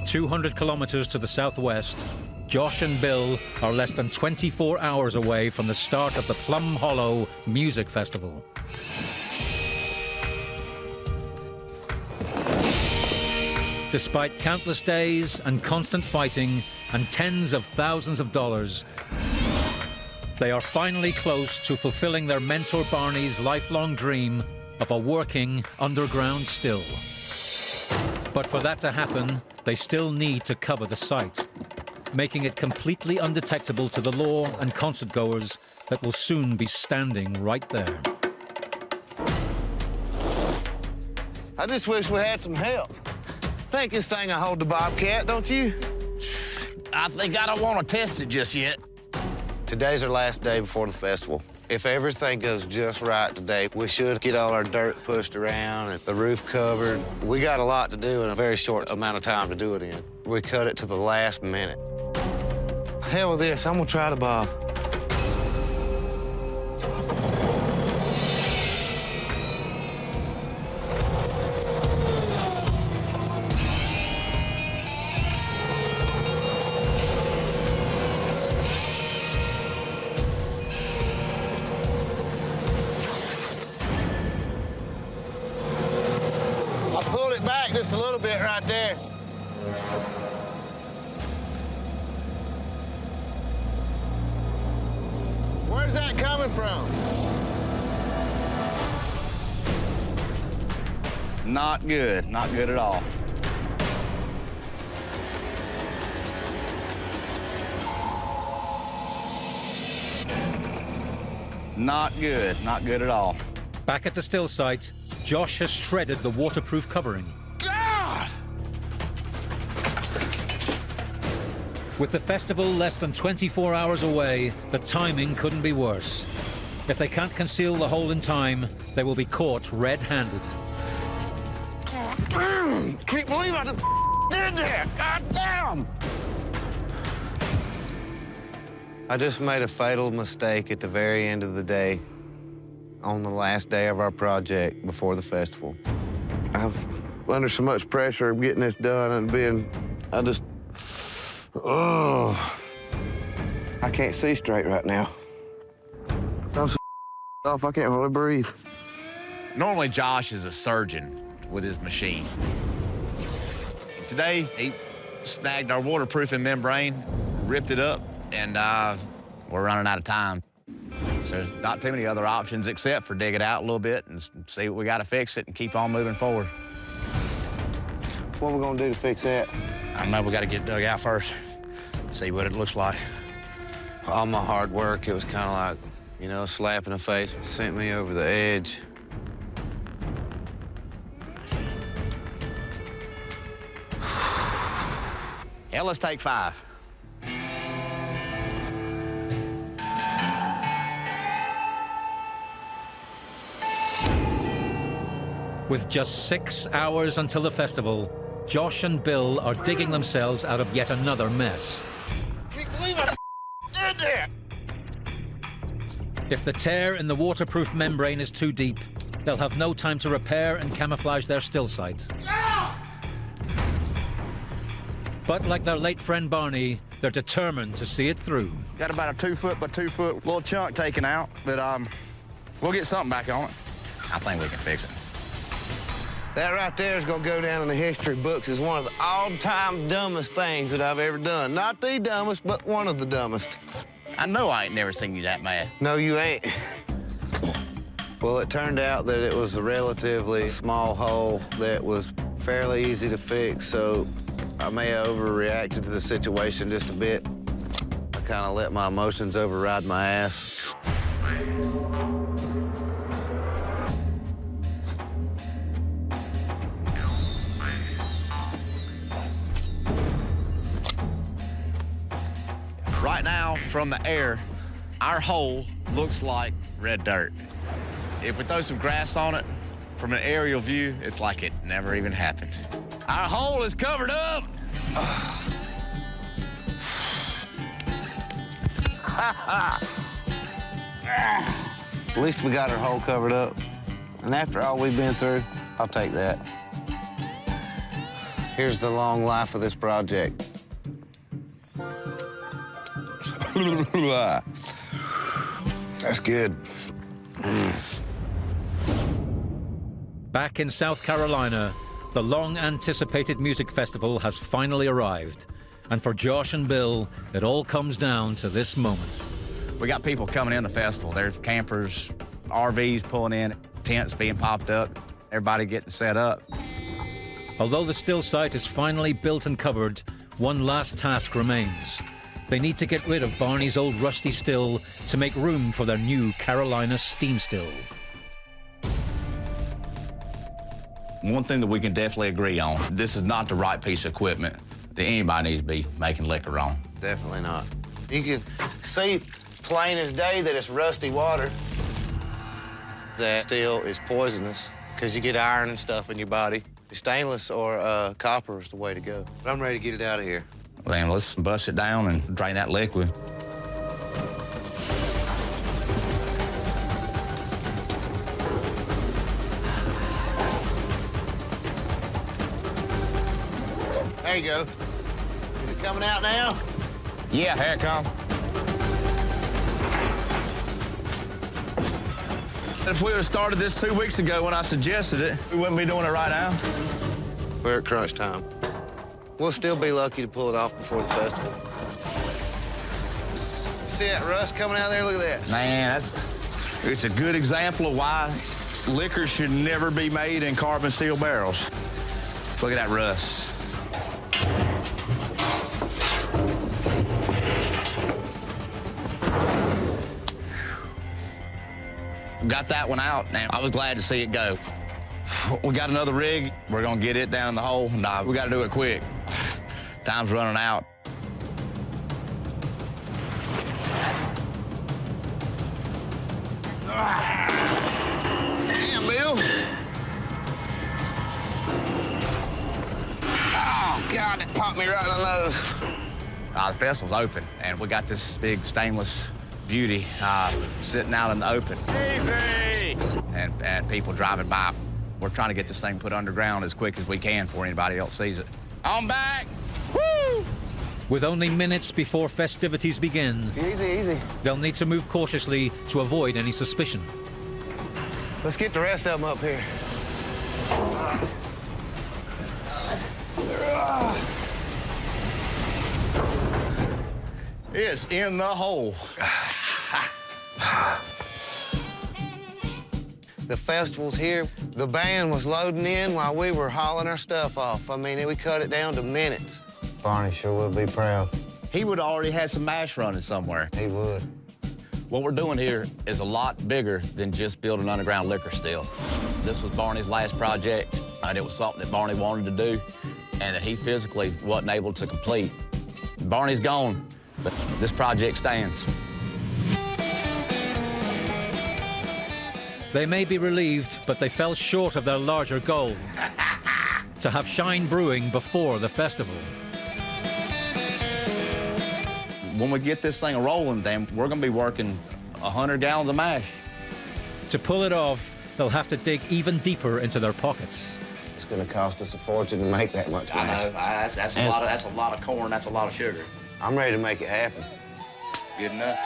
200 kilometers to the southwest, Josh and Bill are less than 24 hours away from the start of the Plum Hollow Music Festival. Despite countless days and constant fighting and tens of thousands of dollars, they are finally close to fulfilling their mentor Barney's lifelong dream of a working underground still. But for that to happen, they still need to cover the site, making it completely undetectable to the law and concertgoers that will soon be standing right there. I just wish we had some help. Think this thing will hold the Bobcat, don't you? I think I don't want to test it just yet. Today's our last day before the festival. If everything goes just right today, we should get all our dirt pushed around and the roof covered. We got a lot to do in a very short amount of time to do it in. We cut it to the last minute. Hell with this, I'm gonna try the Bob. Just a little bit right there. Where's that coming from? Not good. Not good at all. Not good. Not good at all. Back at the still site, Josh has shredded the waterproof covering. With the festival less than 24 hours away, the timing couldn't be worse. If they can't conceal the hole in time, they will be caught red-handed. Can't believe I did that! God damn! I just made a fatal mistake at the very end of the day, on the last day of our project before the festival. I've under so much pressure of getting this done and oh, I can't see straight right now. I'm so off, I can't really breathe. Normally, Josh is a surgeon with his machine. Today, he snagged our waterproofing membrane, ripped it up, and we're running out of time. So there's not too many other options except for dig it out a little bit and see what we got to fix it and keep on moving forward. What are we gonna do to fix that? I don't know, we got to get it dug out first, see what it looks like. All my hard work, it was kind of like, you know, a slap in the face. It sent me over the edge. Hell, let's take 5. With just 6 hours until the festival, Josh and Bill are digging themselves out of yet another mess. Can't believe I did that! If the tear in the waterproof membrane is too deep, they'll have no time to repair and camouflage their still site. But like their late friend Barney, they're determined to see it through. Got about a 2 foot by 2 foot little chunk taken out, but we'll get something back on it. I think we can fix it. That right there is gonna go down in the history books as one of the all-time dumbest things that I've ever done. Not the dumbest, but one of the dumbest. I know I ain't never seen you that mad. No, you ain't. Well, it turned out that it was a relatively small hole that was fairly easy to fix, so I may have overreacted to the situation just a bit. I kind of let my emotions override my ass. Right now, from the air, our hole looks like red dirt. If we throw some grass on it, from an aerial view, it's like it never even happened. Our hole is covered up. At least we got our hole covered up. And after all we've been through, I'll take that. Here's the long life of this project. That's good. Back in South Carolina, the long-anticipated music festival has finally arrived. And for Josh and Bill, it all comes down to this moment. We got people coming in the festival. There's campers, RVs pulling in, tents being popped up, everybody getting set up. Although the still site is finally built and covered, one last task remains. They need to get rid of Barney's old rusty still to make room for their new Carolina steam still. One thing that we can definitely agree on, this is not the right piece of equipment that anybody needs to be making liquor on. Definitely not. You can see plain as day that it's rusty water. That steel is poisonous because you get iron and stuff in your body. Stainless or copper is the way to go. But I'm ready to get it out of here. Then let's bust it down and drain that liquid. There you go. Is it coming out now? Yeah, here it comes. If we would have started this 2 weeks ago when I suggested it, we wouldn't be doing it right now. We're at crunch time. We'll still be lucky to pull it off before the festival. See that rust coming out there? Look at that. Man, it's a good example of why liquor should never be made in carbon steel barrels. Look at that rust. Got that one out. Now, I was glad to see it go. We got another rig. We're gonna get it down in the hole. Nah, we gotta do it quick. Time's running out. Damn, Bill. Oh, God, it popped me right in the nose. The festival's open, and we got this big stainless beauty sitting out in the open. Easy! And people driving by. We're trying to get this thing put underground as quick as we can before anybody else sees it. I'm back! Woo! With only minutes before festivities begin, Easy, easy. they'll need to move cautiously to avoid any suspicion. Let's get the rest of them up here. It's in the hole. The festival's here. The band was loading in while we were hauling our stuff off. I mean, we cut it down to minutes. Barney sure would be proud. He would already had some mash running somewhere. He would. What we're doing here is a lot bigger than just building an underground liquor still. This was Barney's last project, and it was something that Barney wanted to do and that he physically wasn't able to complete. Barney's gone, but this project stands. They may be relieved, but they fell short of their larger goal, to have Shine Brewing before the festival. When we get this thing rolling, then we're gonna be working 100 gallons of mash. To pull it off, they'll have to dig even deeper into their pockets. It's gonna cost us a fortune to make that much mash. That's a lot of corn. That's a lot of sugar. I'm ready to make it happen. Good enough.